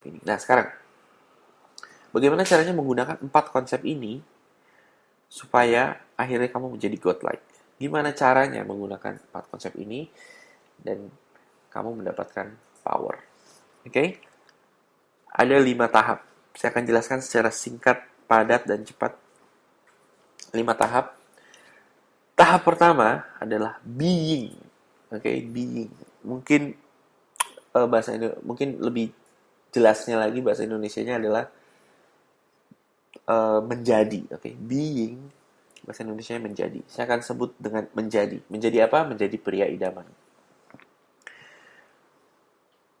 ini. Nah, sekarang bagaimana caranya menggunakan 4 konsep ini supaya akhirnya kamu menjadi godlike? Gimana caranya menggunakan 4 konsep ini dan kamu mendapatkan power? Oke? Ada 5 tahap. Saya akan jelaskan secara singkat, padat, dan cepat. 5 tahap. Tahap pertama adalah being. Oke, being. Mungkin mungkin lebih jelasnya lagi bahasa Indonesianya adalah menjadi. Oke, being bahasa Indonesianya menjadi. Saya akan sebut dengan menjadi. Menjadi apa? Menjadi pria idaman.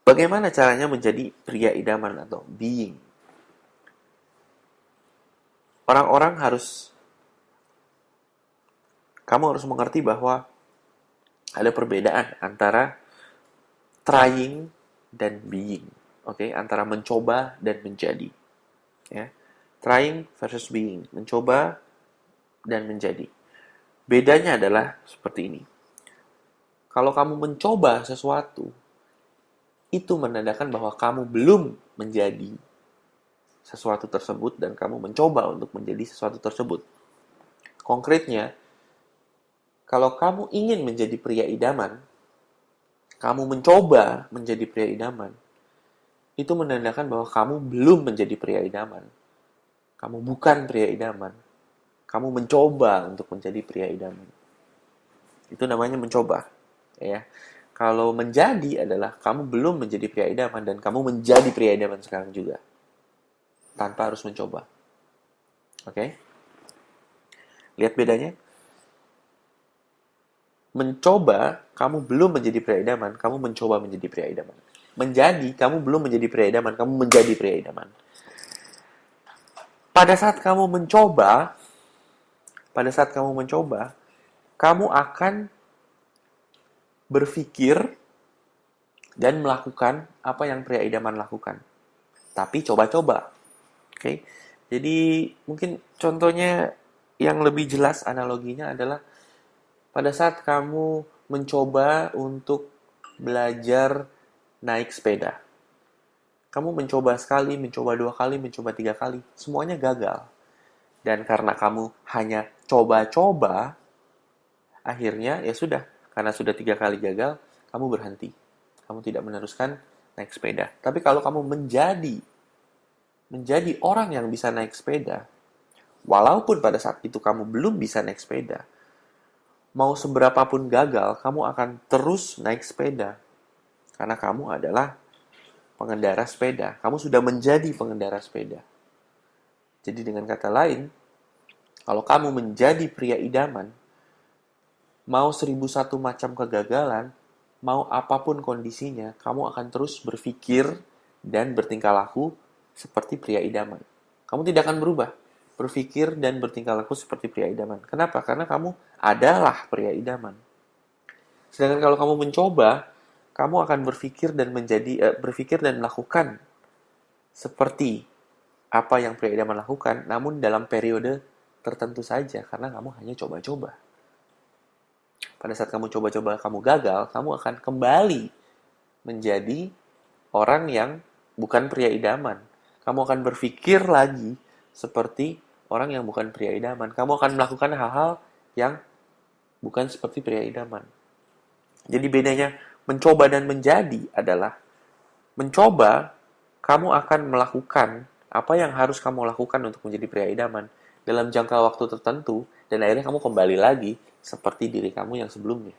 Bagaimana caranya menjadi pria idaman atau being? Kamu harus mengerti bahwa ada perbedaan antara trying dan being. Oke, antara mencoba dan menjadi. Ya. Trying versus being, mencoba dan menjadi. Bedanya adalah seperti ini. Kalau kamu mencoba sesuatu, itu menandakan bahwa kamu belum menjadi sesuatu tersebut dan kamu mencoba untuk menjadi sesuatu tersebut. Konkretnya, kalau kamu ingin menjadi pria idaman, kamu mencoba menjadi pria idaman, itu menandakan bahwa kamu belum menjadi pria idaman. Kamu bukan pria idaman. Kamu mencoba untuk menjadi pria idaman. Itu namanya mencoba. Ya. Kalau menjadi adalah kamu belum menjadi pria idaman dan kamu menjadi pria idaman sekarang juga. Tanpa harus mencoba. Oke? Lihat bedanya? Mencoba, kamu belum menjadi pria idaman, kamu mencoba menjadi pria idaman. Menjadi, kamu belum menjadi pria idaman, kamu menjadi pria idaman. Pada saat kamu mencoba, kamu akan berpikir dan melakukan apa yang pria idaman lakukan. Tapi coba-coba. Oke? Jadi, mungkin contohnya yang lebih jelas analoginya adalah pada saat kamu mencoba untuk belajar naik sepeda. Kamu mencoba sekali, mencoba 2 kali, mencoba 3 kali. Semuanya gagal. Dan karena kamu hanya coba-coba, akhirnya ya sudah. Karena sudah 3 kali gagal, kamu berhenti. Kamu tidak meneruskan naik sepeda. Tapi kalau kamu menjadi orang yang bisa naik sepeda, walaupun pada saat itu kamu belum bisa naik sepeda, mau seberapapun gagal, kamu akan terus naik sepeda. Karena kamu adalah pengendara sepeda. Kamu sudah menjadi pengendara sepeda. Jadi dengan kata lain, kalau kamu menjadi pria idaman, mau 1001 macam kegagalan, mau apapun kondisinya, kamu akan terus berpikir dan bertingkah laku seperti pria idaman. Kamu tidak akan berubah. Berpikir dan bertingkah laku seperti pria idaman. Kenapa? Karena kamu adalah pria idaman. Sedangkan kalau kamu mencoba, kamu akan berpikir dan melakukan seperti apa yang pria idaman lakukan, namun dalam periode tertentu saja, karena kamu hanya coba-coba. Pada saat kamu coba-coba, kamu gagal, kamu akan kembali menjadi orang yang bukan pria idaman. Kamu akan berpikir lagi seperti orang yang bukan pria idaman. Kamu akan melakukan hal-hal yang bukan seperti pria idaman. Jadi bedanya mencoba dan menjadi adalah mencoba, kamu akan melakukan apa yang harus kamu lakukan untuk menjadi pria idaman dalam jangka waktu tertentu, dan akhirnya kamu kembali lagi seperti diri kamu yang sebelumnya.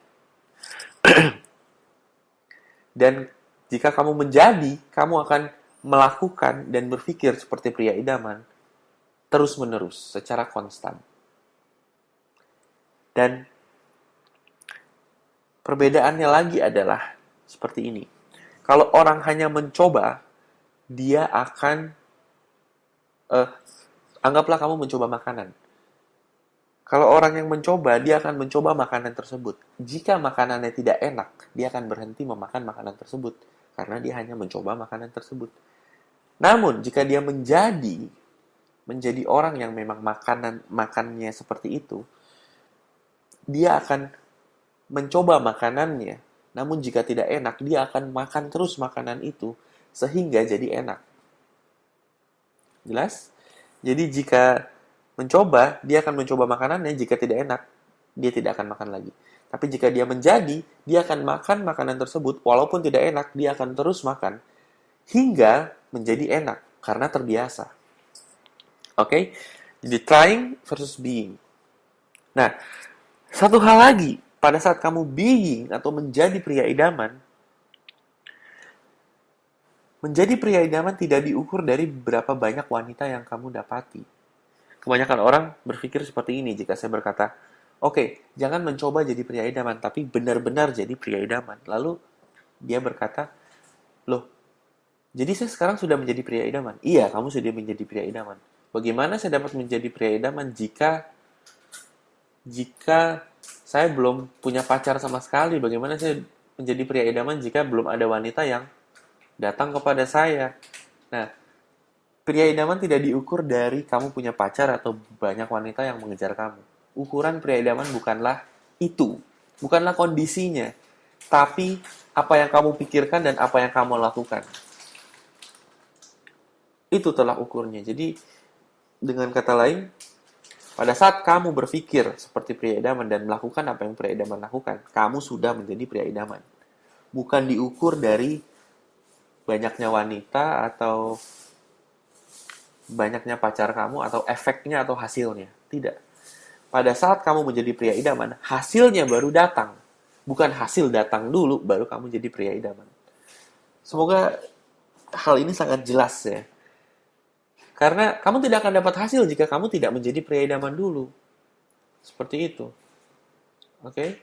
Dan jika kamu menjadi, kamu akan melakukan dan berpikir seperti pria idaman terus-menerus, secara konstan. Dan perbedaannya lagi adalah seperti ini. Kalau orang hanya mencoba, dia akan anggaplah kamu mencoba makanan. Kalau orang yang mencoba, dia akan mencoba makanan tersebut. Jika makanannya tidak enak, dia akan berhenti memakan makanan tersebut. Karena dia hanya mencoba makanan tersebut. Namun, jika dia menjadi orang yang memang makannya seperti itu, dia akan mencoba makanannya. Namun, jika tidak enak, dia akan makan terus makanan itu, sehingga jadi enak. Jelas? Jadi jika mencoba, dia akan mencoba makanannya. Jika tidak enak, dia tidak akan makan lagi. Tapi jika dia menjadi, dia akan makan makanan tersebut. Walaupun tidak enak, dia akan terus makan. Hingga menjadi enak. Karena terbiasa. Oke? Jadi trying versus being. Nah, satu hal lagi. Pada saat kamu being atau menjadi pria idaman, menjadi pria idaman tidak diukur dari berapa banyak wanita yang kamu dapati. Kebanyakan orang berpikir seperti ini jika saya berkata, oke, jangan mencoba jadi pria idaman, tapi benar-benar jadi pria idaman. Lalu dia berkata, loh, jadi saya sekarang sudah menjadi pria idaman? Iya, kamu sudah menjadi pria idaman. Bagaimana saya dapat menjadi pria idaman jika saya belum punya pacar sama sekali? Bagaimana saya menjadi pria idaman jika belum ada wanita yang datang kepada saya? Nah, pria idaman tidak diukur dari kamu punya pacar atau banyak wanita yang mengejar kamu. Ukuran pria idaman bukanlah itu, bukanlah kondisinya, tapi apa yang kamu pikirkan dan apa yang kamu lakukan. Itu telah ukurnya. Jadi, dengan kata lain, pada saat kamu berpikir seperti pria idaman dan melakukan apa yang pria idaman lakukan, kamu sudah menjadi pria idaman. Bukan diukur dari banyaknya wanita atau banyaknya pacar kamu atau efeknya atau hasilnya. Tidak. Pada saat kamu menjadi pria idaman, hasilnya baru datang. Bukan hasil datang dulu, baru kamu jadi pria idaman. Semoga hal ini sangat jelas ya. Karena kamu tidak akan dapat hasil jika kamu tidak menjadi pria idaman dulu. Seperti itu. Oke?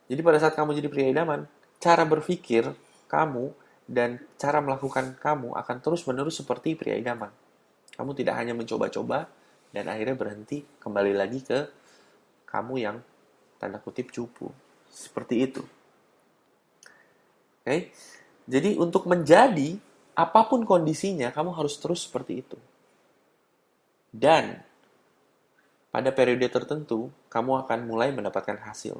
Jadi pada saat kamu jadi pria idaman, cara berpikir kamu dan cara melakukan kamu akan terus-menerus seperti pria idaman. Kamu tidak hanya mencoba-coba dan akhirnya berhenti kembali lagi ke kamu yang tanda kutip cupu. Seperti itu. Oke? Jadi untuk menjadi apapun kondisinya, kamu harus terus seperti itu. Dan pada periode tertentu, kamu akan mulai mendapatkan hasil.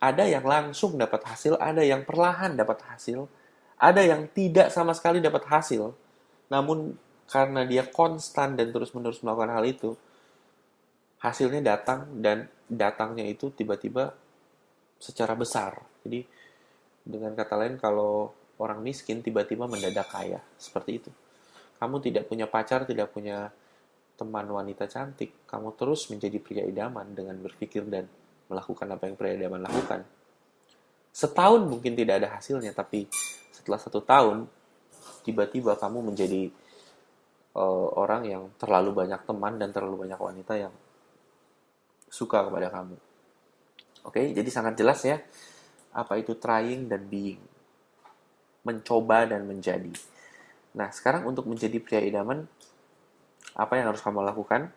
Ada yang langsung dapat hasil, ada yang perlahan dapat hasil, ada yang tidak sama sekali dapat hasil. Namun karena dia konstan dan terus-menerus melakukan hal itu, hasilnya datang dan datangnya itu tiba-tiba secara besar. Jadi dengan kata lain, kalau orang miskin tiba-tiba mendadak kaya, seperti itu. Kamu tidak punya pacar, tidak punya teman wanita cantik, kamu terus menjadi pria idaman dengan berpikir dan melakukan apa yang pria idaman lakukan. Setahun mungkin tidak ada hasilnya, tapi setelah 1 tahun, tiba-tiba kamu menjadi orang yang terlalu banyak teman dan terlalu banyak wanita yang suka kepada kamu. Oke, jadi sangat jelas ya, apa itu trying dan being. Mencoba dan menjadi. Nah, sekarang untuk menjadi pria idaman, apa yang harus kamu lakukan?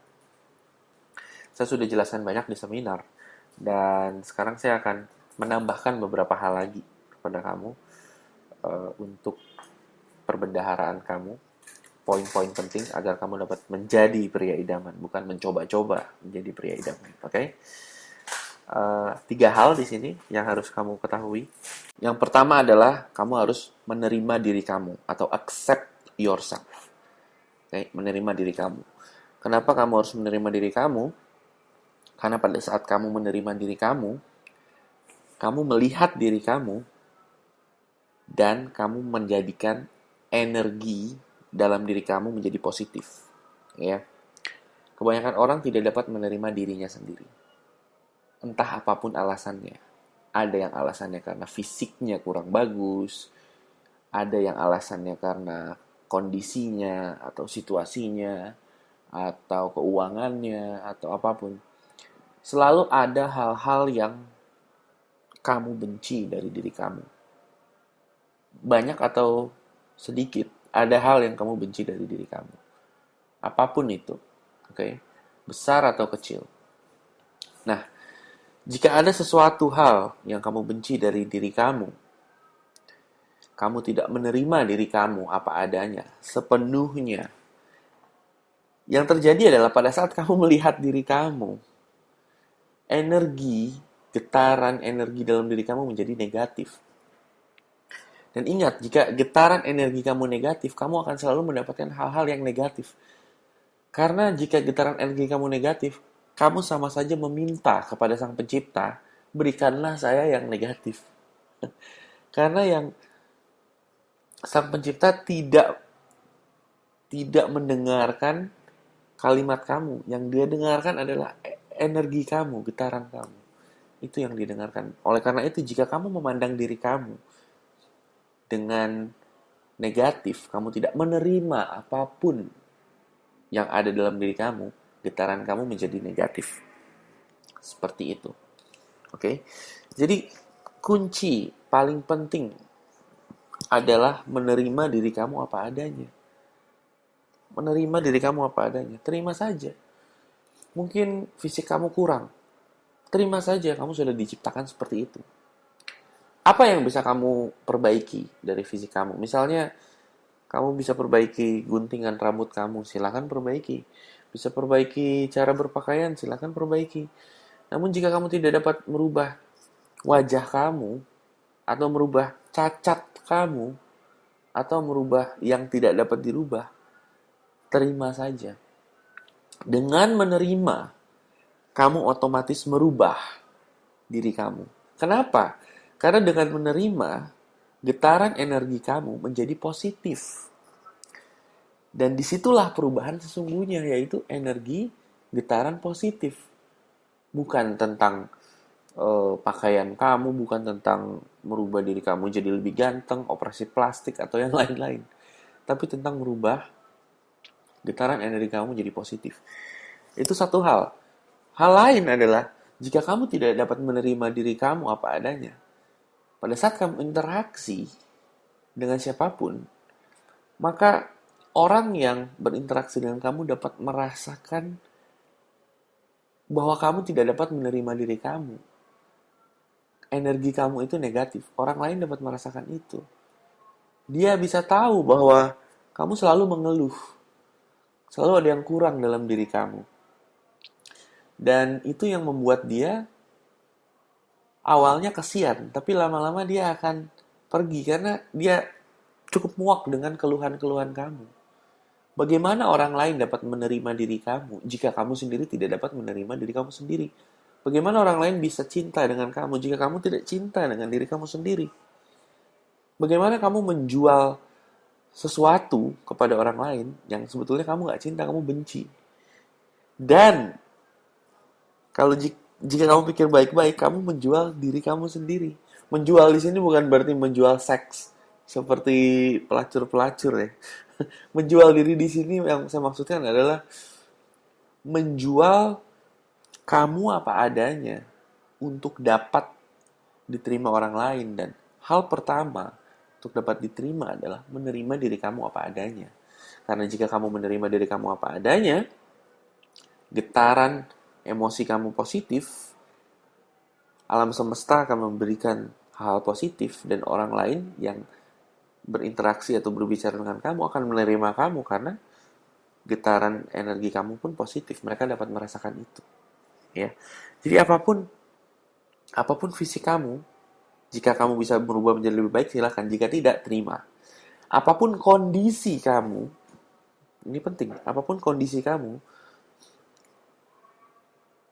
Saya sudah jelaskan banyak di seminar. Dan sekarang saya akan menambahkan beberapa hal lagi kepada kamu untuk perbendaharaan kamu. Poin-poin penting agar kamu dapat menjadi pria idaman, bukan mencoba-coba menjadi pria idaman. Oke? 3 hal di sini yang harus kamu ketahui. Yang pertama adalah kamu harus menerima diri kamu atau accept yourself. Okay? Menerima diri kamu. Kenapa kamu harus menerima diri kamu? Karena pada saat kamu menerima diri kamu melihat diri kamu, dan kamu menjadikan energi dalam diri kamu menjadi positif. Ya. Kebanyakan orang tidak dapat menerima dirinya sendiri. Entah apapun alasannya. Ada yang alasannya karena fisiknya kurang bagus, ada yang alasannya karena kondisinya atau situasinya atau keuangannya atau apapun. Selalu ada hal-hal yang kamu benci dari diri kamu. Banyak atau sedikit, ada hal yang kamu benci dari diri kamu. Apapun itu. Oke? Besar atau kecil. Nah, jika ada sesuatu hal yang kamu benci dari diri kamu tidak menerima diri kamu apa adanya, sepenuhnya. Yang terjadi adalah pada saat kamu melihat diri kamu, getaran energi dalam diri kamu menjadi negatif. Dan ingat, jika getaran energi kamu negatif, kamu akan selalu mendapatkan hal-hal yang negatif. Karena jika getaran energi kamu negatif, kamu sama saja meminta kepada Sang Pencipta, berikanlah saya yang negatif. Karena yang Sang Pencipta tidak mendengarkan kalimat kamu. Yang dia dengarkan adalah energi kamu, getaran kamu. Itu yang didengarkan. Oleh karena itu, jika kamu memandang diri kamu dengan negatif, kamu tidak menerima apapun yang ada dalam diri kamu, getaran kamu menjadi negatif. Seperti itu. Oke? Jadi, kunci paling penting adalah menerima diri kamu apa adanya. Menerima diri kamu apa adanya. Terima saja. Mungkin fisik kamu kurang. Terima saja, kamu sudah diciptakan seperti itu. Apa yang bisa kamu perbaiki dari fisik kamu? Misalnya, kamu bisa perbaiki guntingan rambut kamu, silakan perbaiki. Bisa perbaiki cara berpakaian, silakan perbaiki. Namun jika kamu tidak dapat merubah wajah kamu, atau merubah cacat kamu, atau merubah yang tidak dapat dirubah, terima saja. Dengan menerima, kamu otomatis merubah diri kamu. Kenapa? Karena dengan menerima, getaran energi kamu menjadi positif. Dan disitulah perubahan sesungguhnya, yaitu energi getaran positif. Bukan tentang pakaian kamu, bukan tentang merubah diri kamu jadi lebih ganteng, operasi plastik, atau yang lain-lain. Tapi tentang merubah getaran energi kamu jadi positif. Itu satu hal. Hal lain adalah, jika kamu tidak dapat menerima diri kamu apa adanya, pada saat kamu interaksi dengan siapapun, maka orang yang berinteraksi dengan kamu dapat merasakan bahwa kamu tidak dapat menerima diri kamu. Energi kamu itu negatif. Orang lain dapat merasakan itu. Dia bisa tahu bahwa kamu selalu mengeluh. Selalu ada yang kurang dalam diri kamu. Dan itu yang membuat dia awalnya kesian, tapi lama-lama dia akan pergi karena dia cukup muak dengan keluhan-keluhan kamu. Bagaimana orang lain dapat menerima diri kamu jika kamu sendiri tidak dapat menerima diri kamu sendiri? Bagaimana orang lain bisa cinta dengan kamu jika kamu tidak cinta dengan diri kamu sendiri? Bagaimana kamu menjual sesuatu kepada orang lain yang sebetulnya kamu gak cinta, kamu benci? Dan kalau jika kamu pikir baik-baik, kamu menjual diri kamu sendiri. Menjual di sini bukan berarti menjual seks seperti pelacur-pelacur ya. Menjual diri di sini yang saya maksudkan adalah menjual kamu apa adanya untuk dapat diterima orang lain. Dan hal pertama untuk dapat diterima adalah menerima diri kamu apa adanya. Karena jika kamu menerima diri kamu apa adanya, getaran emosi kamu positif, alam semesta akan memberikan hal positif, dan orang lain yang berinteraksi atau berbicara dengan kamu akan menerima kamu karena getaran energi kamu pun positif. Mereka dapat merasakan itu. Ya. Jadi apapun fisik kamu, jika kamu bisa berubah menjadi lebih baik, silakan. Jika tidak, terima. Apapun kondisi kamu, ini penting. Apapun kondisi kamu,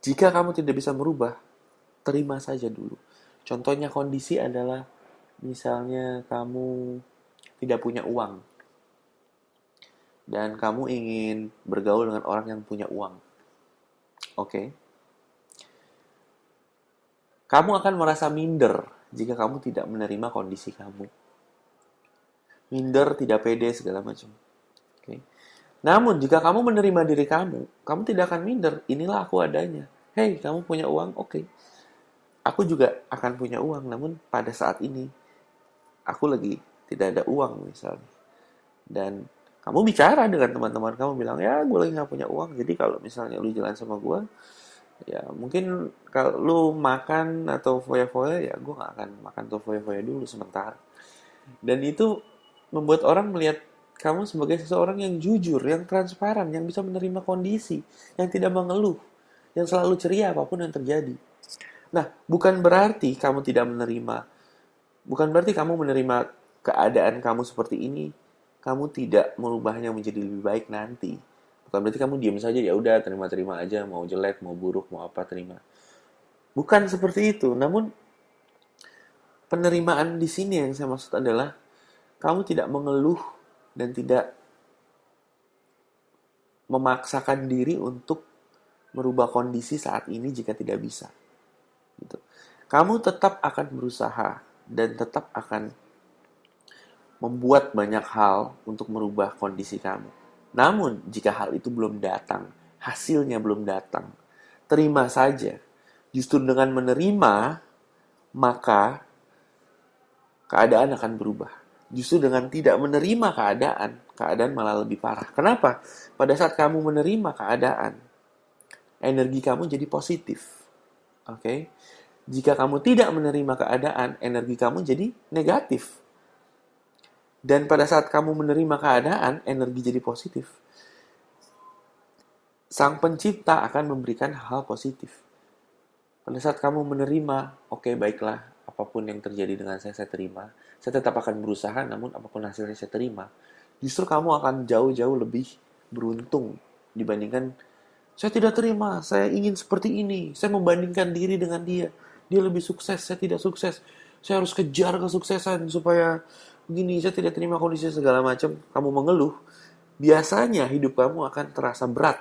jika kamu tidak bisa merubah, terima saja dulu. Contohnya kondisi adalah misalnya kamu tidak punya uang dan kamu ingin bergaul dengan orang yang punya uang. Oke. Kamu akan merasa minder jika kamu tidak menerima kondisi kamu. Minder, tidak pede, segala macam. Oke. Namun, jika kamu menerima diri kamu tidak akan minder. Inilah aku adanya. Hei, kamu punya uang? Oke. Aku juga akan punya uang, namun pada saat ini, aku lagi tidak ada uang misalnya. Dan kamu bicara dengan teman-teman kamu, bilang, ya gue lagi gak punya uang, jadi kalau misalnya lu jalan sama gue, ya mungkin kalau lu makan atau foya-foya, ya gue gak akan makan atau foya-foya dulu sementara. Dan itu membuat orang melihat kamu sebagai seseorang yang jujur, yang transparan, yang bisa menerima kondisi, yang tidak mengeluh, yang selalu ceria apapun yang terjadi. Nah, bukan berarti kamu tidak menerima, bukan berarti kamu menerima keadaan kamu seperti ini, kamu tidak merubahnya menjadi lebih baik nanti. Bukan berarti kamu diam saja, ya udah terima-terima aja, mau jelek, mau buruk, mau apa terima. Bukan seperti itu. Namun penerimaan di sini yang saya maksud adalah kamu tidak mengeluh dan tidak memaksakan diri untuk merubah kondisi saat ini jika tidak bisa. Gitu. Kamu tetap akan berusaha dan tetap akan membuat banyak hal untuk merubah kondisi kamu. Namun, jika hal itu belum datang, hasilnya belum datang, terima saja. Justru dengan menerima, maka keadaan akan berubah. Justru dengan tidak menerima keadaan malah lebih parah. Kenapa? Pada saat kamu menerima keadaan, energi kamu jadi positif. Oke? Jika kamu tidak menerima keadaan, energi kamu jadi negatif. Dan pada saat kamu menerima keadaan, energi jadi positif. Sang pencipta akan memberikan hal positif. Pada saat kamu menerima, oke, baiklah, apapun yang terjadi dengan saya terima. Saya tetap akan berusaha, namun apapun hasilnya saya terima. Justru kamu akan jauh-jauh lebih beruntung dibandingkan saya tidak terima, saya ingin seperti ini. Saya membandingkan diri dengan dia. Dia lebih sukses, saya tidak sukses. Saya harus kejar kesuksesan supaya begini, saya tidak terima kondisi segala macam. Kamu mengeluh, biasanya hidup kamu akan terasa berat.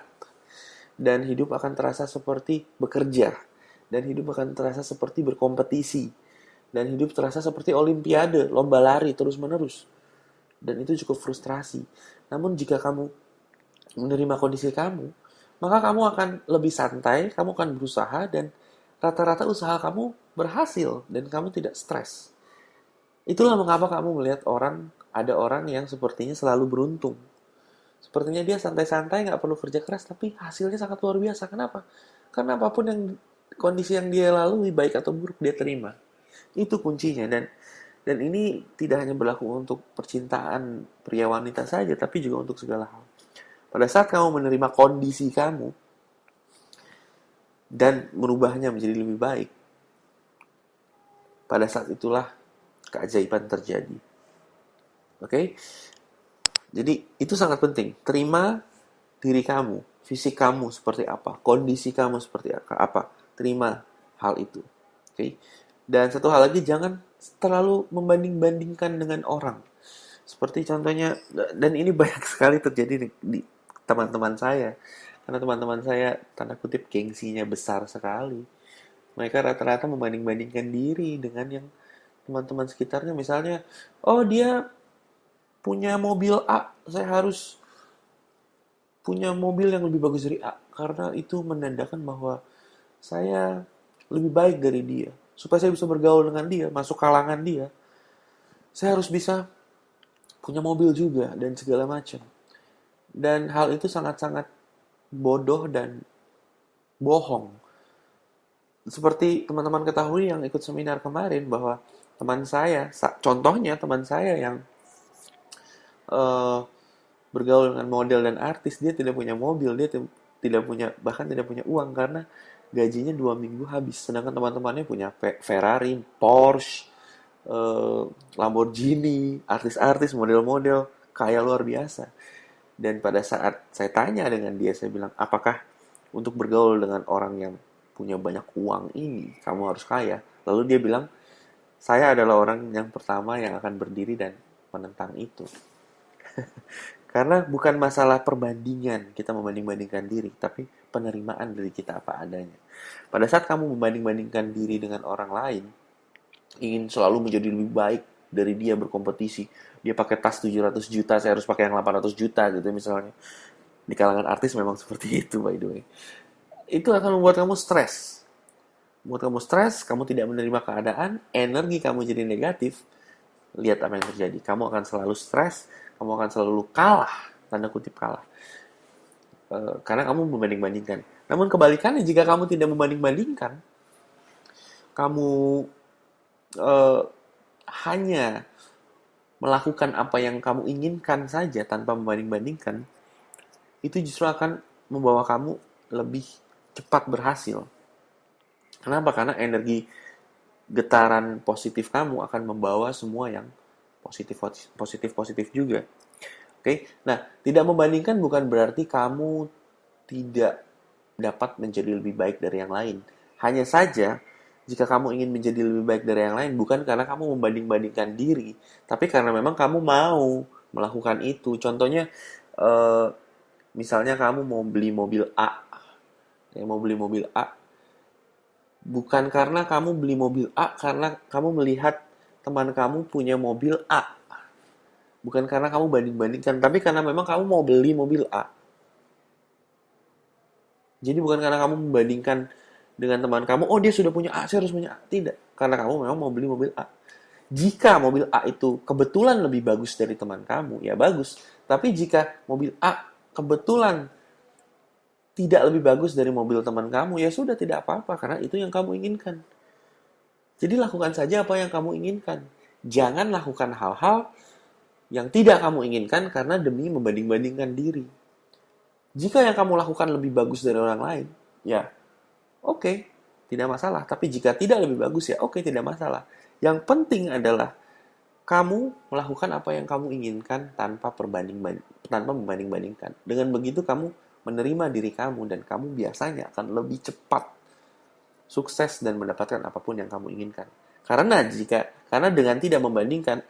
Dan hidup akan terasa seperti bekerja. Dan hidup akan terasa seperti berkompetisi. Dan hidup terasa seperti olimpiade, lomba lari terus-menerus. Dan itu cukup frustrasi. Namun jika kamu menerima kondisi kamu, maka kamu akan lebih santai, kamu akan berusaha, dan rata-rata usaha kamu berhasil, dan kamu tidak stres. Itulah mengapa kamu melihat ada orang yang sepertinya selalu beruntung. Sepertinya dia santai-santai, nggak perlu kerja keras, tapi hasilnya sangat luar biasa. Kenapa? Karena apapun kondisi yang dia lalui, baik atau buruk, dia terima. Itu kuncinya, dan ini tidak hanya berlaku untuk percintaan pria wanita saja, tapi juga untuk segala hal. Pada saat kamu menerima kondisi kamu dan merubahnya menjadi lebih baik, pada saat itulah keajaiban terjadi. Oke? Jadi itu sangat penting. Terima diri kamu, fisik kamu seperti apa, kondisi kamu seperti apa. Terima hal itu. Oke? Dan satu hal lagi, jangan terlalu membanding-bandingkan dengan orang. Seperti contohnya, dan ini banyak sekali terjadi di teman-teman saya. Karena teman-teman saya, tanda kutip, gengsinya besar sekali. Mereka rata-rata membanding-bandingkan diri dengan yang teman-teman sekitarnya. Misalnya, oh dia punya mobil A, saya harus punya mobil yang lebih bagus dari A. Karena itu menandakan bahwa saya lebih baik dari dia. Supaya saya bisa bergaul dengan dia, masuk kalangan dia, saya harus bisa punya mobil juga, dan segala macam. Dan hal itu sangat-sangat bodoh dan bohong. Seperti teman-teman ketahui yang ikut seminar kemarin, bahwa teman saya, contohnya teman saya yang bergaul dengan model dan artis, dia tidak punya mobil, dia tidak punya, bahkan tidak punya uang karena gajinya 2 minggu habis. Sedangkan teman-temannya punya Ferrari, Porsche, Lamborghini, artis-artis, model-model, kaya luar biasa. Dan pada saat saya tanya dengan dia, saya bilang, apakah untuk bergaul dengan orang yang punya banyak uang ini, kamu harus kaya? Lalu dia bilang, saya adalah orang yang pertama yang akan berdiri dan menentang itu. Karena bukan masalah perbandingan, kita membanding-bandingkan diri, tapi penerimaan diri kita apa adanya. Pada saat kamu membanding-bandingkan diri dengan orang lain, ingin selalu menjadi lebih baik dari dia, berkompetisi, dia pakai tas 700 juta, saya harus pakai yang 800 juta gitu misalnya. Di kalangan artis memang seperti itu, by the way. Itu akan membuat kamu stres. Membuat kamu stres, kamu tidak menerima keadaan, energi kamu jadi negatif. Lihat apa yang terjadi. Kamu akan selalu stres, kamu akan selalu kalah, tanda kutip kalah. Karena kamu membanding-bandingkan. Namun kebalikannya, jika kamu tidak membanding-bandingkan, kamu hanya melakukan apa yang kamu inginkan saja tanpa membanding-bandingkan, itu justru akan membawa kamu lebih cepat berhasil. Kenapa? Karena energi getaran positif kamu akan membawa semua yang positif-positif juga. Oke, nah tidak membandingkan bukan berarti kamu tidak dapat menjadi lebih baik dari yang lain. Hanya saja, jika kamu ingin menjadi lebih baik dari yang lain, bukan karena kamu membanding-bandingkan diri, tapi karena memang kamu mau melakukan itu. Contohnya, eh, misalnya kamu mau beli mobil A, mau beli mobil A, bukan karena kamu beli mobil A, karena kamu melihat teman kamu punya mobil A. Bukan karena kamu banding-bandingkan, tapi karena memang kamu mau beli mobil A. Jadi bukan karena kamu membandingkan dengan teman kamu, oh dia sudah punya A, saya harus punya A. Tidak, karena kamu memang mau beli mobil A. Jika mobil A itu kebetulan lebih bagus dari teman kamu, ya bagus. Tapi jika mobil A kebetulan tidak lebih bagus dari mobil teman kamu, ya sudah tidak apa-apa, karena itu yang kamu inginkan. Jadi lakukan saja apa yang kamu inginkan. Jangan lakukan hal-hal yang tidak kamu inginkan karena demi membanding-bandingkan diri. Jika yang kamu lakukan lebih bagus dari orang lain, ya oke, tidak masalah. Tapi jika tidak lebih bagus, ya oke, tidak masalah. Yang penting adalah kamu melakukan apa yang kamu inginkan tanpa membanding-bandingkan. Dengan begitu kamu menerima diri kamu dan kamu biasanya akan lebih cepat sukses dan mendapatkan apapun yang kamu inginkan. Karena dengan tidak membandingkan,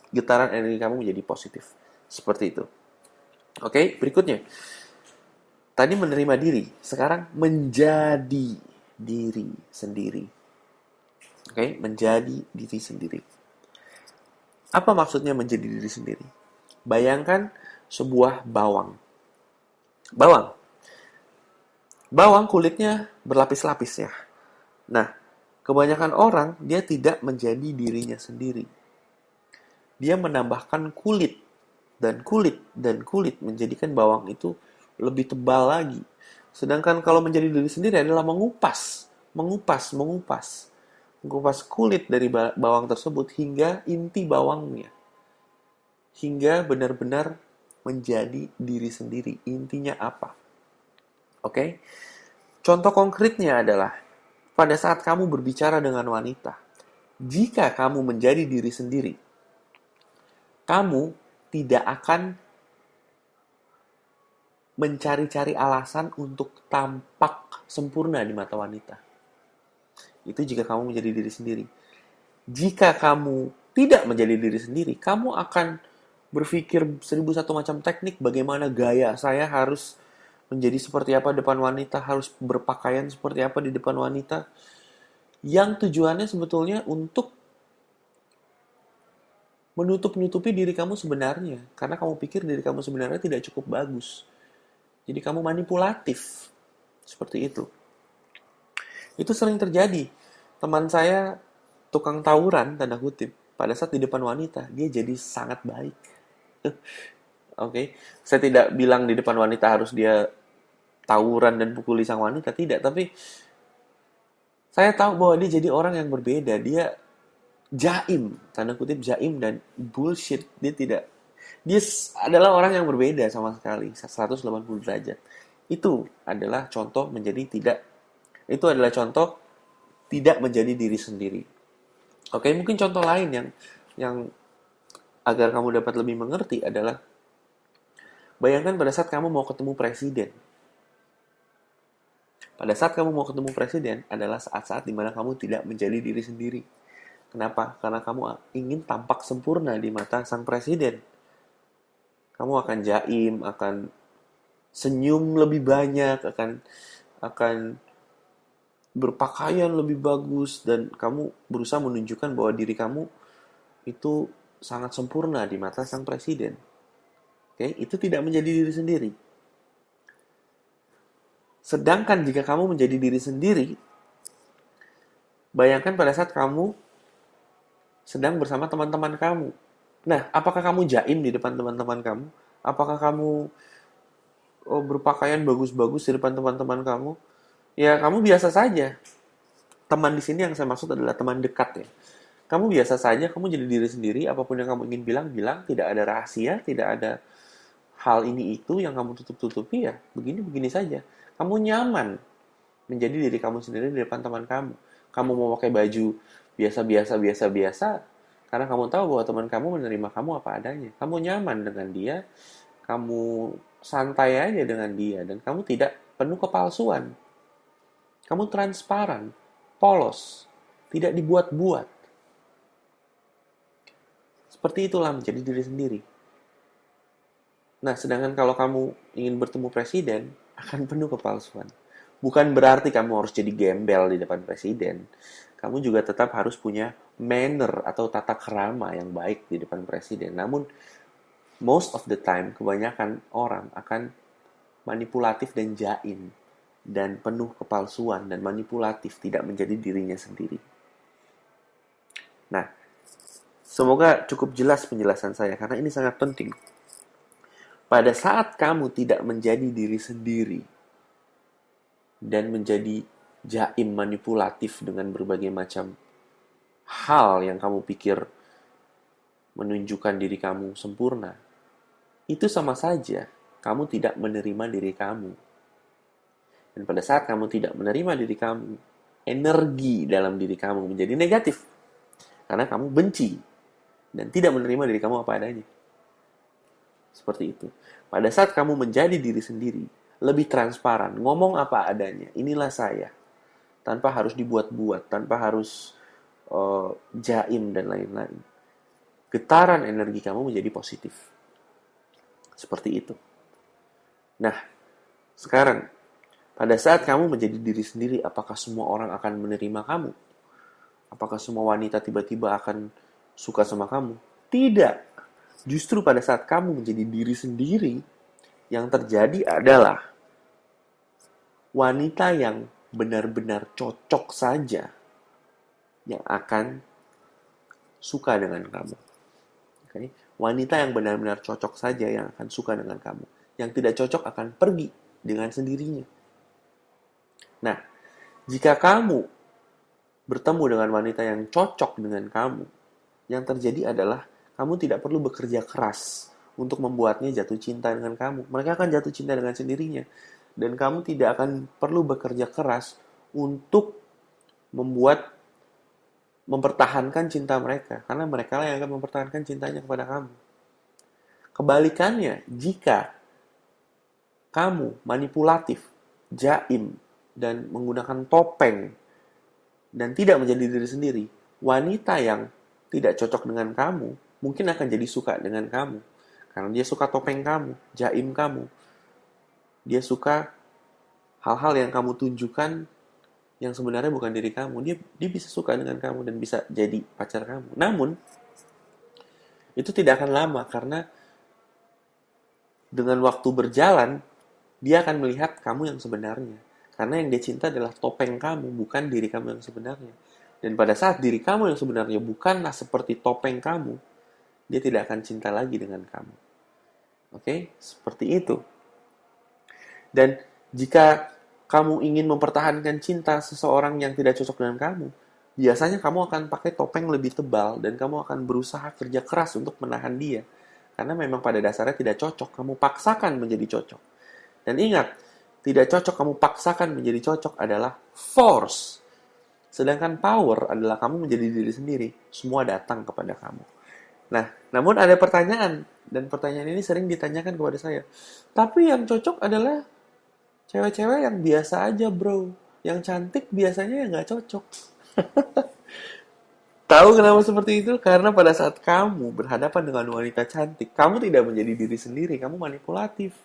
getaran energi kamu menjadi positif. Seperti itu. Oke, berikutnya. Tadi menerima diri, sekarang menjadi diri sendiri. Oke, menjadi diri sendiri. Apa maksudnya menjadi diri sendiri? Bayangkan sebuah bawang. Bawang. Bawang kulitnya berlapis-lapis ya. Nah, kebanyakan orang dia tidak menjadi dirinya sendiri. Dia menambahkan kulit dan kulit dan kulit menjadikan bawang itu lebih tebal lagi. Sedangkan kalau menjadi diri sendiri adalah mengupas kulit dari bawang tersebut hingga inti bawangnya. Hingga benar-benar menjadi diri sendiri. Intinya apa? Oke? Contoh konkretnya adalah pada saat kamu berbicara dengan wanita. Jika kamu menjadi diri sendiri, kamu tidak akan mencari-cari alasan untuk tampak sempurna di mata wanita. Itu jika kamu menjadi diri sendiri. Jika kamu tidak menjadi diri sendiri, kamu akan berpikir 1001 macam teknik bagaimana gaya saya harus menjadi seperti apa di depan wanita, harus berpakaian seperti apa di depan wanita. Yang tujuannya sebetulnya untuk menutup-nutupi diri kamu sebenarnya. Karena kamu pikir diri kamu sebenarnya tidak cukup bagus. Jadi kamu manipulatif. Seperti itu. Itu sering terjadi. Teman saya tukang tawuran, tanda kutip. Pada saat di depan wanita, dia jadi sangat baik. Oke, saya tidak bilang di depan wanita harus dia tawuran dan pukuli sang wanita, tidak. Tapi saya tahu bahwa dia jadi orang yang berbeda. Dia jaim, tanda kutip jaim dan bullshit. Dia adalah orang yang berbeda sama sekali, 180 derajat. Itu adalah contoh tidak menjadi diri sendiri. Oke, mungkin contoh lain yang agar kamu dapat lebih mengerti adalah bayangkan pada saat kamu mau ketemu presiden. Pada saat kamu mau ketemu presiden adalah saat-saat dimana kamu tidak menjadi diri sendiri. Kenapa? Karena kamu ingin tampak sempurna di mata sang presiden. Kamu akan jaim, akan senyum lebih banyak, akan berpakaian lebih bagus, dan kamu berusaha menunjukkan bahwa diri kamu itu sangat sempurna di mata sang presiden. Oke, itu tidak menjadi diri sendiri. Sedangkan jika kamu menjadi diri sendiri, bayangkan pada saat kamu sedang bersama teman-teman kamu. Nah, apakah kamu jaim di depan teman-teman kamu? Apakah kamu berpakaian bagus-bagus di depan teman-teman kamu? Ya, kamu biasa saja. Teman di sini yang saya maksud adalah teman dekat ya. Kamu biasa saja, kamu jadi diri sendiri, apapun yang kamu ingin bilang, tidak ada rahasia, tidak ada hal ini itu yang kamu tutup-tutupi ya, begini-begini saja. Kamu nyaman menjadi diri kamu sendiri di depan teman kamu. Kamu mau pakai baju biasa-biasa, Karena kamu tahu bahwa teman kamu menerima kamu apa adanya. Kamu nyaman dengan dia, kamu santai aja dengan dia, dan kamu tidak penuh kepalsuan. Kamu transparan, polos, tidak dibuat-buat. Seperti itulah menjadi diri sendiri. Nah, sedangkan kalau kamu ingin bertemu presiden, akan penuh kepalsuan. Bukan berarti kamu harus jadi gembel di depan presiden. Kamu juga tetap harus punya manner atau tata krama yang baik di depan presiden. Namun, most of the time, kebanyakan orang akan manipulatif dan jaim. Dan penuh kepalsuan dan manipulatif, tidak menjadi dirinya sendiri. Nah, semoga cukup jelas penjelasan saya, karena ini sangat penting. Pada saat kamu tidak menjadi diri sendiri dan menjadi jaim manipulatif dengan berbagai macam hal yang kamu pikir menunjukkan diri kamu sempurna, itu sama saja kamu tidak menerima diri kamu. Dan pada saat kamu tidak menerima diri kamu, energi dalam diri kamu menjadi negatif. Karena kamu benci dan tidak menerima diri kamu apa adanya. Seperti itu. Pada saat kamu menjadi diri sendiri, lebih transparan, ngomong apa adanya, inilah saya. Tanpa harus dibuat-buat, tanpa harus jaim dan lain-lain. Getaran energi kamu menjadi positif. Seperti itu. Nah, sekarang, pada saat kamu menjadi diri sendiri, apakah semua orang akan menerima kamu? Apakah semua wanita tiba-tiba akan suka sama kamu? Tidak. Justru pada saat kamu menjadi diri sendiri, yang terjadi adalah wanita yang benar-benar cocok saja yang akan suka dengan kamu. Okay? Wanita yang benar-benar cocok saja yang akan suka dengan kamu. Yang tidak cocok akan pergi dengan sendirinya. Nah, jika kamu bertemu dengan wanita yang cocok dengan kamu, yang terjadi adalah kamu tidak perlu bekerja keras untuk membuatnya jatuh cinta dengan kamu. Mereka akan jatuh cinta dengan sendirinya. Dan kamu tidak akan perlu bekerja keras untuk mempertahankan cinta mereka. Karena mereka lah yang akan mempertahankan cintanya kepada kamu. Kebalikannya, jika kamu manipulatif, jaim, dan menggunakan topeng, dan tidak menjadi diri sendiri, wanita yang tidak cocok dengan kamu, mungkin akan jadi suka dengan kamu. Karena dia suka topeng kamu, jaim kamu. Dia suka hal-hal yang kamu tunjukkan yang sebenarnya bukan diri kamu. Dia bisa suka dengan kamu dan bisa jadi pacar kamu. Namun, itu tidak akan lama karena dengan waktu berjalan, dia akan melihat kamu yang sebenarnya. Karena yang dia cinta adalah topeng kamu, bukan diri kamu yang sebenarnya. Dan pada saat diri kamu yang sebenarnya bukanlah seperti topeng kamu, dia tidak akan cinta lagi dengan kamu. Oke? Seperti itu. Dan jika kamu ingin mempertahankan cinta seseorang yang tidak cocok dengan kamu, biasanya kamu akan pakai topeng lebih tebal dan kamu akan berusaha kerja keras untuk menahan dia. Karena memang pada dasarnya tidak cocok, kamu paksakan menjadi cocok. Dan ingat, tidak cocok kamu paksakan menjadi cocok adalah force. Sedangkan power adalah kamu menjadi diri sendiri. Semua datang kepada kamu. Nah, namun ada pertanyaan. Dan pertanyaan ini sering ditanyakan kepada saya. Tapi yang cocok adalah cewek-cewek yang biasa aja, bro. Yang cantik biasanya yang nggak cocok. Tahu kenapa seperti itu? Karena pada saat kamu berhadapan dengan wanita cantik, kamu tidak menjadi diri sendiri. Kamu manipulatif.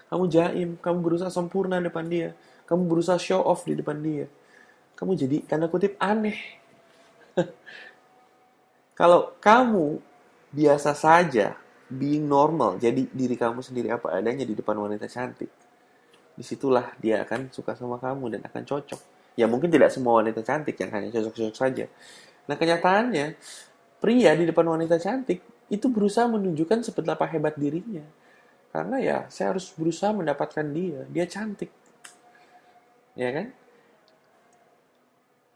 Kamu jaim. Kamu berusaha sempurna di depan dia. Kamu berusaha show off di depan dia. Kamu jadi, tanda kutip, aneh. Kalau kamu biasa saja, being normal, jadi diri kamu sendiri apa adanya di depan wanita cantik, disitulah dia akan suka sama kamu dan akan cocok. Ya mungkin tidak semua wanita cantik yang hanya cocok-cocok saja. Nah kenyataannya, pria di depan wanita cantik itu berusaha menunjukkan seberapa hebat dirinya. Karena ya, saya harus berusaha mendapatkan dia. Dia cantik. Ya kan?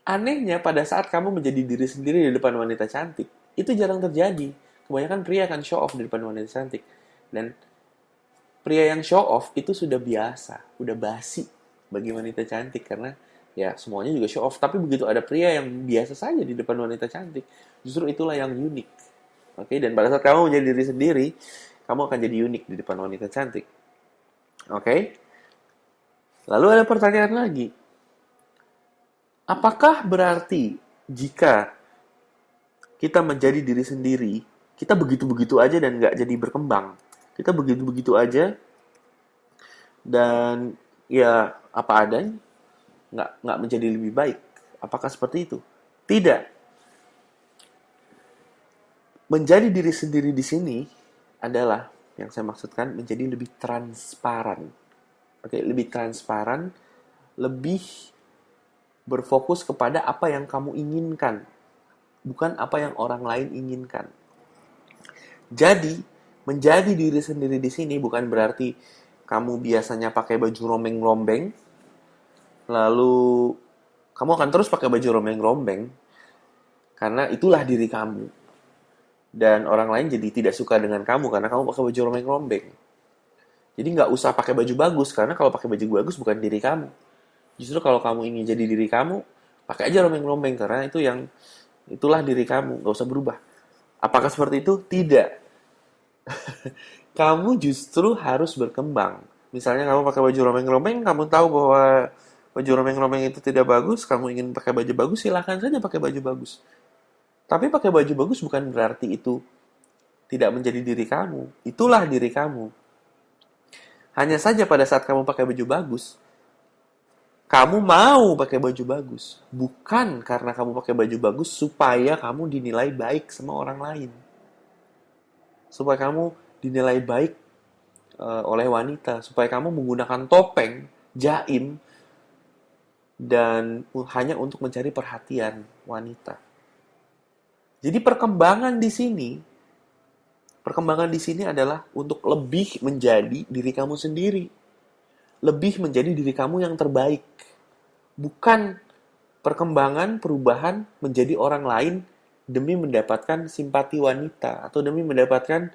Anehnya pada saat kamu menjadi diri sendiri di depan wanita cantik, itu jarang terjadi. Kebanyakan pria akan show off di depan wanita cantik. Dan pria yang show off itu sudah biasa, udah basi bagi wanita cantik karena Ya, semuanya juga show off. Tapi begitu ada pria yang biasa saja di depan wanita cantik, justru itulah yang unik. Oke, dan pada saat kamu menjadi diri sendiri, kamu akan jadi unik di depan wanita cantik. Oke? Lalu ada pertanyaan lagi. Apakah berarti jika kita menjadi diri sendiri, kita begitu-begitu aja dan nggak jadi berkembang? Kita begitu-begitu aja dan ya apa adanya, nggak menjadi lebih baik. Apakah seperti itu? Tidak. Menjadi diri sendiri di sini adalah yang saya maksudkan menjadi lebih transparan. Oke, lebih transparan, lebih berfokus kepada apa yang kamu inginkan, bukan apa yang orang lain inginkan. Jadi, menjadi diri sendiri di sini bukan berarti kamu biasanya pakai baju rombeng-rombeng, lalu kamu akan terus pakai baju rombeng-rombeng, karena itulah diri kamu. Dan orang lain jadi tidak suka dengan kamu karena kamu pakai baju rombeng-rombeng. Jadi nggak usah pakai baju bagus, karena kalau pakai baju bagus bukan diri kamu. Justru kalau kamu ingin jadi diri kamu, pakai aja rombeng-rombeng, karena itulah diri kamu, nggak usah berubah. Apakah seperti itu? Tidak. Kamu justru harus berkembang. Misalnya kamu pakai baju rombeng-rombeng, kamu tahu bahwa baju rombeng-rombeng itu tidak bagus, kamu ingin pakai baju bagus, silahkan saja pakai baju bagus. Tapi pakai baju bagus bukan berarti itu tidak menjadi diri kamu. Itulah diri kamu. Hanya saja pada saat kamu pakai baju bagus, kamu mau pakai baju bagus. Bukan karena kamu pakai baju bagus supaya kamu dinilai baik sama orang lain. Supaya kamu dinilai baik oleh wanita. Supaya kamu menggunakan topeng, jaim, dan hanya untuk mencari perhatian wanita. Jadi perkembangan di sini adalah untuk lebih menjadi diri kamu sendiri. Lebih menjadi diri kamu yang terbaik. Bukan perkembangan, perubahan menjadi orang lain demi mendapatkan simpati wanita atau demi mendapatkan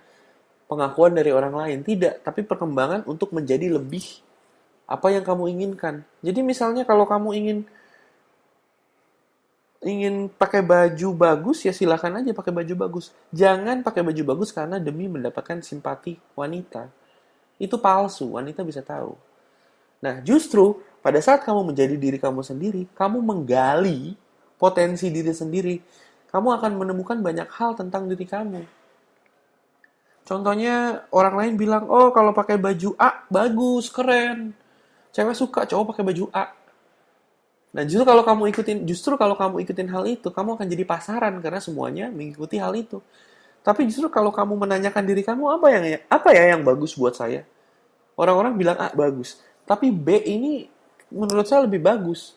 pengakuan dari orang lain. Tidak, tapi perkembangan untuk menjadi lebih apa yang kamu inginkan. Jadi misalnya kalau kamu ingin pakai baju bagus, ya silakan aja pakai baju bagus. Jangan pakai baju bagus karena demi mendapatkan simpati wanita. Itu palsu, wanita bisa tahu. Nah, justru pada saat kamu menjadi diri kamu sendiri, kamu menggali potensi diri sendiri, kamu akan menemukan banyak hal tentang diri kamu. Contohnya, orang lain bilang, oh kalau pakai baju A, bagus, keren. Cewek suka cowok pakai baju A. Nah, justru kalau kamu ikutin hal itu, kamu akan jadi pasaran karena semuanya mengikuti hal itu. Tapi justru kalau kamu menanyakan diri kamu, apa ya yang bagus buat saya? Orang-orang bilang A bagus, tapi B ini menurut saya lebih bagus.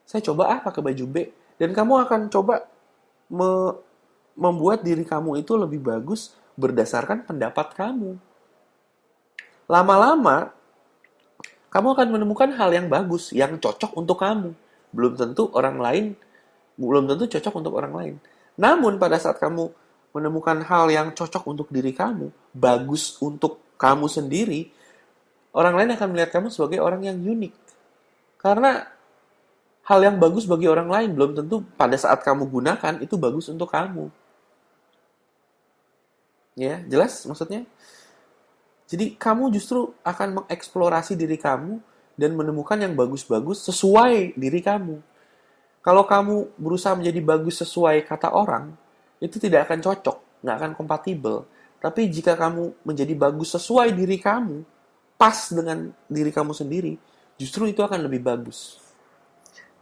Saya coba pakai baju B, dan kamu akan coba membuat diri kamu itu lebih bagus berdasarkan pendapat kamu. Lama-lama kamu akan menemukan hal yang bagus, yang cocok untuk kamu. Belum tentu cocok untuk orang lain. Namun pada saat kamu menemukan hal yang cocok untuk diri kamu, bagus untuk kamu sendiri, orang lain akan melihat kamu sebagai orang yang unik. Karena hal yang bagus bagi orang lain belum tentu pada saat kamu gunakan itu bagus untuk kamu. Ya, jelas maksudnya? Jadi kamu justru akan mengeksplorasi diri kamu dan menemukan yang bagus-bagus sesuai diri kamu. Kalau kamu berusaha menjadi bagus sesuai kata orang, itu tidak akan cocok, nggak akan kompatibel. Tapi jika kamu menjadi bagus sesuai diri kamu, pas dengan diri kamu sendiri, justru itu akan lebih bagus.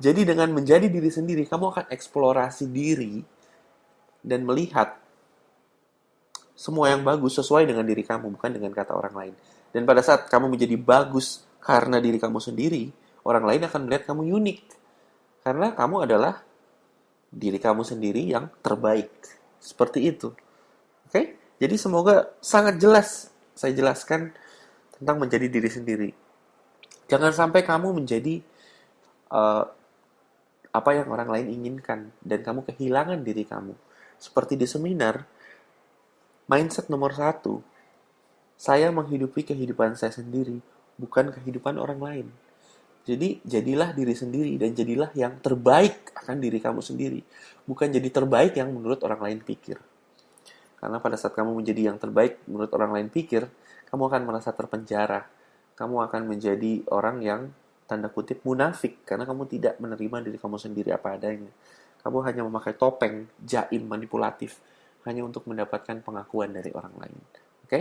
Jadi dengan menjadi diri sendiri, kamu akan eksplorasi diri dan melihat semua yang bagus sesuai dengan diri kamu, bukan dengan kata orang lain. Dan pada saat kamu menjadi bagus karena diri kamu sendiri, orang lain akan melihat kamu unik. Karena kamu adalah diri kamu sendiri yang terbaik. Seperti itu. Oke? Jadi semoga sangat jelas saya jelaskan tentang menjadi diri sendiri. Jangan sampai kamu menjadi apa yang orang lain inginkan dan kamu kehilangan diri kamu. Seperti di seminar, mindset nomor 1, saya menghidupi kehidupan saya sendiri, bukan kehidupan orang lain. Jadi jadilah diri sendiri dan jadilah yang terbaik akan diri kamu sendiri. Bukan jadi terbaik yang menurut orang lain pikir. Karena pada saat kamu menjadi yang terbaik menurut orang lain pikir, kamu akan merasa terpenjara. Kamu akan menjadi orang yang tanda kutip munafik karena kamu tidak menerima diri kamu sendiri apa adanya. Kamu hanya memakai topeng jaim manipulatif hanya untuk mendapatkan pengakuan dari orang lain. Oke?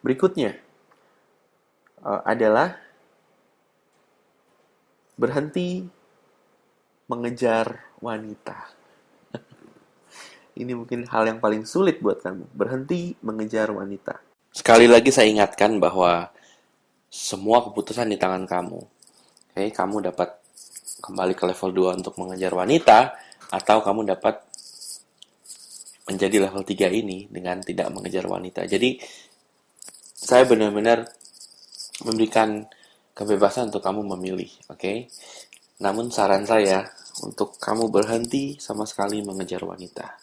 Berikutnya adalah berhenti mengejar wanita. Ini mungkin hal yang paling sulit buat kamu. Berhenti mengejar wanita. Sekali lagi saya ingatkan bahwa semua keputusan di tangan kamu. Oke, kamu dapat kembali ke level 2 untuk mengejar wanita, atau kamu dapat menjadi level 3 ini dengan tidak mengejar wanita. Jadi, saya benar-benar memberikan kebebasan untuk kamu memilih. Oke? Namun saran saya untuk kamu berhenti sama sekali mengejar wanita.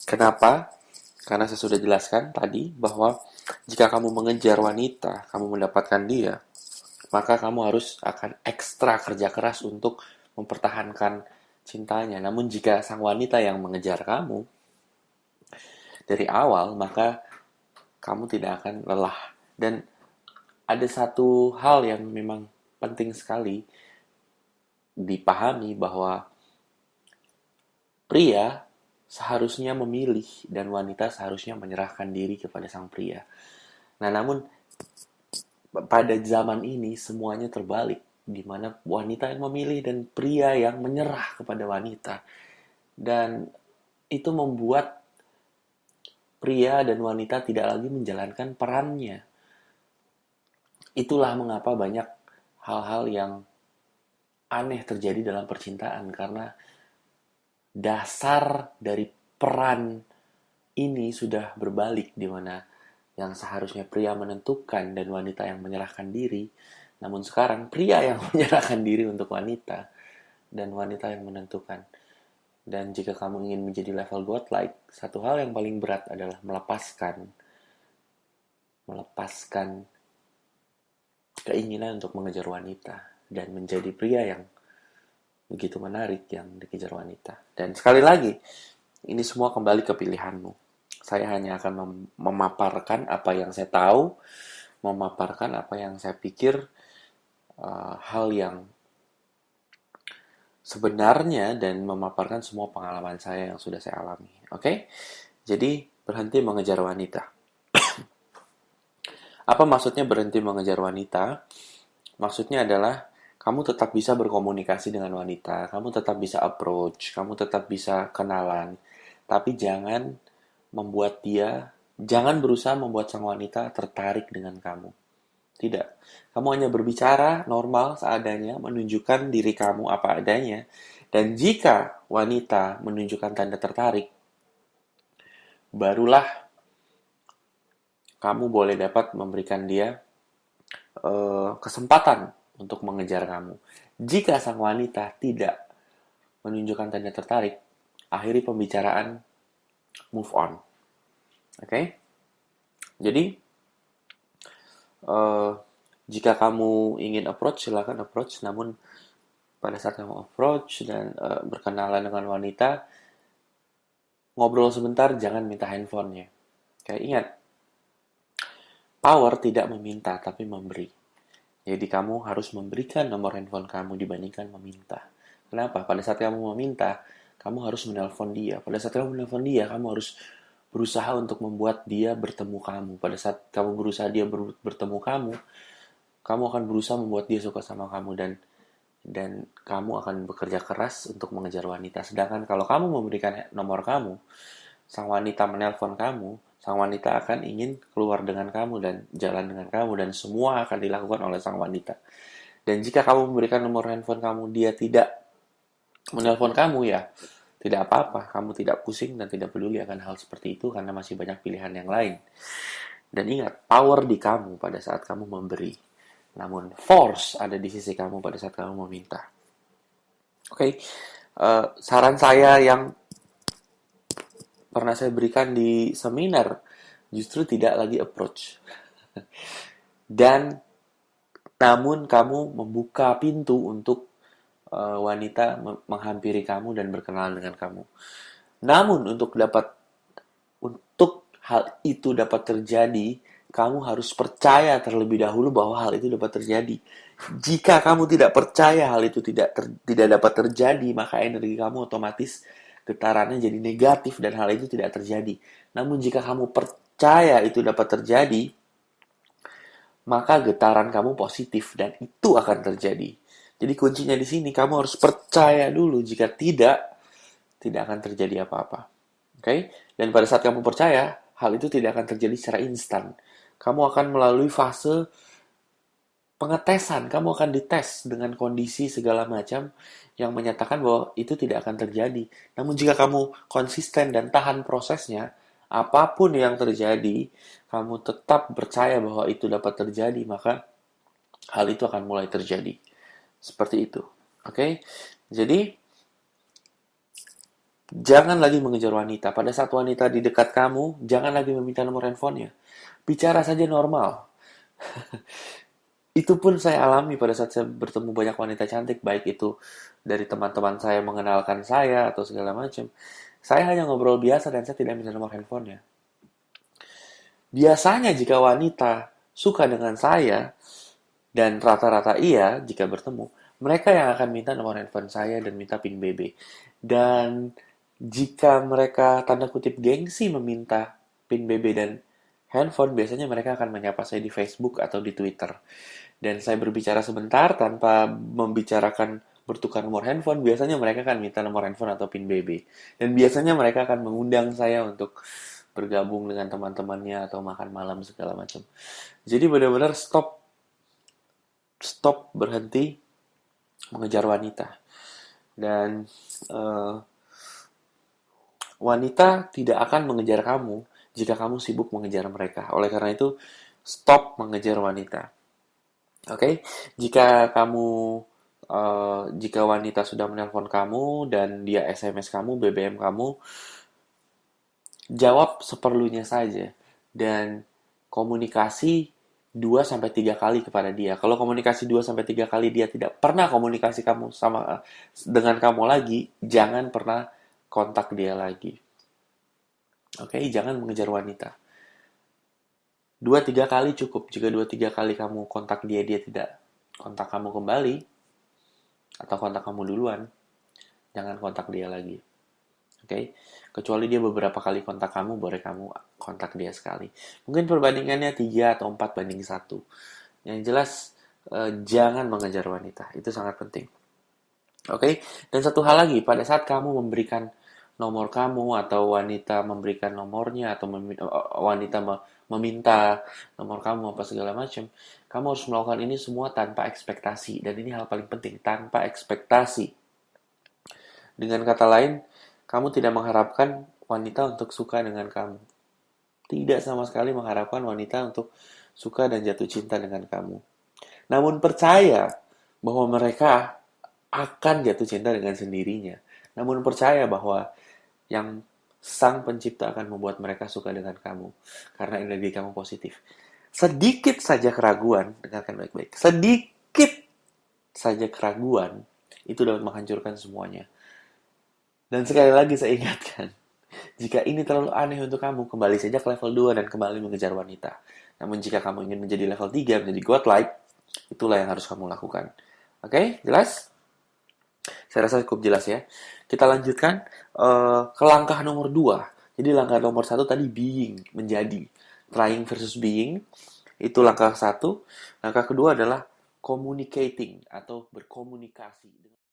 Kenapa? Karena saya sudah jelaskan tadi bahwa jika kamu mengejar wanita, kamu mendapatkan dia, maka kamu harus akan ekstra kerja keras untuk mempertahankan cintanya. Namun jika sang wanita yang mengejar kamu dari awal, maka kamu tidak akan lelah. Dan ada satu hal yang memang penting sekali dipahami bahwa pria seharusnya memilih dan wanita seharusnya menyerahkan diri kepada sang pria. Nah, namun pada zaman ini semuanya terbalik, di mana wanita yang memilih dan pria yang menyerah kepada wanita. Dan itu membuat pria dan wanita tidak lagi menjalankan perannya. Itulah mengapa banyak hal-hal yang aneh terjadi dalam percintaan, karena dasar dari peran ini sudah berbalik, di mana yang seharusnya pria menentukan dan wanita yang menyerahkan diri, namun sekarang pria yang menyerahkan diri untuk wanita dan wanita yang menentukan. Dan jika kamu ingin menjadi level godlike, satu hal yang paling berat adalah melepaskan keinginan untuk mengejar wanita dan menjadi pria yang begitu menarik yang dikejar wanita. Dan sekali lagi, ini semua kembali ke pilihanmu. Saya hanya akan memaparkan apa yang saya tahu, memaparkan apa yang saya pikir, hal yang sebenarnya, dan memaparkan semua pengalaman saya yang sudah saya alami. Oke? Jadi, berhenti mengejar wanita. Apa maksudnya berhenti mengejar wanita? Maksudnya adalah kamu tetap bisa berkomunikasi dengan wanita, kamu tetap bisa approach, kamu tetap bisa kenalan, tapi jangan berusaha membuat sang wanita tertarik dengan kamu. Tidak. Kamu hanya berbicara normal seadanya, menunjukkan diri kamu apa adanya, dan jika wanita menunjukkan tanda tertarik, barulah kamu boleh dapat memberikan dia kesempatan untuk mengejar kamu. Jika sang wanita tidak menunjukkan tanda tertarik, akhiri pembicaraan, move on. Oke? Jadi, jika kamu ingin approach, silakan approach. Namun, pada saat kamu approach dan berkenalan dengan wanita, ngobrol sebentar, jangan minta handphonenya. Kayak ingat, power tidak meminta, tapi memberi. Jadi kamu harus memberikan nomor handphone kamu dibandingkan meminta. Kenapa? Pada saat kamu meminta, kamu harus menelpon dia. Pada saat kamu menelpon dia, kamu harus berusaha untuk membuat dia bertemu kamu. Pada saat kamu berusaha dia bertemu kamu akan berusaha membuat dia suka sama kamu, dan kamu akan bekerja keras untuk mengejar wanita. Sedangkan kalau kamu memberikan nomor kamu, sang wanita menelpon kamu, sang wanita akan ingin keluar dengan kamu dan jalan dengan kamu, dan semua akan dilakukan oleh sang wanita. Dan jika kamu memberikan nomor handphone kamu, dia tidak menelpon kamu, ya tidak apa-apa, kamu tidak pusing dan tidak peduli akan hal seperti itu karena masih banyak pilihan yang lain. Dan ingat, power di kamu pada saat kamu memberi, namun force ada di sisi kamu pada saat kamu meminta. Oke, saran saya yang pernah saya berikan di seminar justru tidak lagi approach. Dan namun kamu membuka pintu untuk wanita menghampiri kamu dan berkenalan dengan kamu. Namun untuk hal itu dapat terjadi, kamu harus percaya terlebih dahulu bahwa hal itu dapat terjadi. Jika kamu tidak percaya hal itu tidak dapat terjadi, maka energi kamu otomatis getarannya jadi negatif dan hal itu tidak terjadi. Namun jika kamu percaya itu dapat terjadi, maka getaran kamu positif dan itu akan terjadi. Jadi kuncinya di sini, kamu harus percaya dulu. Jika tidak akan terjadi apa-apa. Oke? Dan pada saat kamu percaya, hal itu tidak akan terjadi secara instan. Kamu akan melalui fase pengetesan. Kamu akan dites dengan kondisi segala macam yang menyatakan bahwa itu tidak akan terjadi. Namun jika kamu konsisten dan tahan prosesnya, apapun yang terjadi, kamu tetap percaya bahwa itu dapat terjadi, maka hal itu akan mulai terjadi. Seperti itu. Oke? Jadi, jangan lagi mengejar wanita. Pada saat wanita di dekat kamu, jangan lagi meminta nomor handphonenya. Bicara saja normal. Itu pun saya alami pada saat saya bertemu banyak wanita cantik, baik itu dari teman-teman saya mengenalkan saya atau segala macam. Saya hanya ngobrol biasa dan saya tidak minta nomor handphonenya. Biasanya jika wanita suka dengan saya, dan rata-rata iya jika bertemu, mereka yang akan minta nomor handphone saya dan minta PIN BB. Dan jika mereka tanda kutip gengsi meminta PIN BB dan handphone, biasanya mereka akan menyapa saya di Facebook atau di Twitter. Dan saya berbicara sebentar tanpa membicarakan bertukar nomor handphone, biasanya mereka akan minta nomor handphone atau PIN BB. Dan biasanya mereka akan mengundang saya untuk bergabung dengan teman-temannya atau makan malam segala macam. Jadi benar-benar stop berhenti mengejar wanita. Dan wanita tidak akan mengejar kamu jika kamu sibuk mengejar mereka. Oleh karena itu, stop mengejar wanita. Oke, jika wanita sudah menelpon kamu dan dia SMS kamu, BBM kamu, jawab seperlunya saja dan komunikasi 2-3 kali kepada dia. Kalau komunikasi 2-3 kali dia tidak pernah komunikasi dengan kamu lagi, jangan pernah kontak dia lagi. Oke, jangan mengejar wanita. 2-3 kali cukup. Jika 2-3 kali kamu kontak dia tidak kontak kamu kembali, atau kontak kamu duluan, jangan kontak dia lagi. Oke? Kecuali dia beberapa kali kontak kamu, boleh kamu kontak dia sekali. Mungkin perbandingannya 3 atau 4:1. Yang jelas, jangan mengejar wanita. Itu sangat penting. Oke? Dan satu hal lagi, pada saat kamu memberikan nomor kamu atau wanita memberikan nomornya atau wanita meminta nomor kamu apa segala macam, kamu harus melakukan ini semua tanpa ekspektasi. Dan ini hal paling penting, tanpa ekspektasi. Dengan kata lain, kamu tidak mengharapkan wanita untuk suka dengan kamu. Tidak sama sekali mengharapkan wanita untuk suka dan jatuh cinta dengan kamu. Namun percaya bahwa mereka akan jatuh cinta dengan sendirinya. Namun percaya bahwa yang sang pencipta akan membuat mereka suka dengan kamu. Karena energi kamu positif. Sedikit saja keraguan, dengarkan baik-baik. Sedikit saja keraguan, itu dapat menghancurkan semuanya. Dan sekali lagi saya ingatkan, jika ini terlalu aneh untuk kamu, kembali saja ke level 2 dan kembali mengejar wanita. Namun jika kamu ingin menjadi level 3, menjadi godlike, itulah yang harus kamu lakukan. Oke, jelas? Saya rasa cukup jelas ya. Kita lanjutkan ke langkah nomor 2. Jadi langkah nomor 1 tadi being, menjadi. Trying versus being, itu langkah 1. Langkah kedua adalah communicating atau berkomunikasi.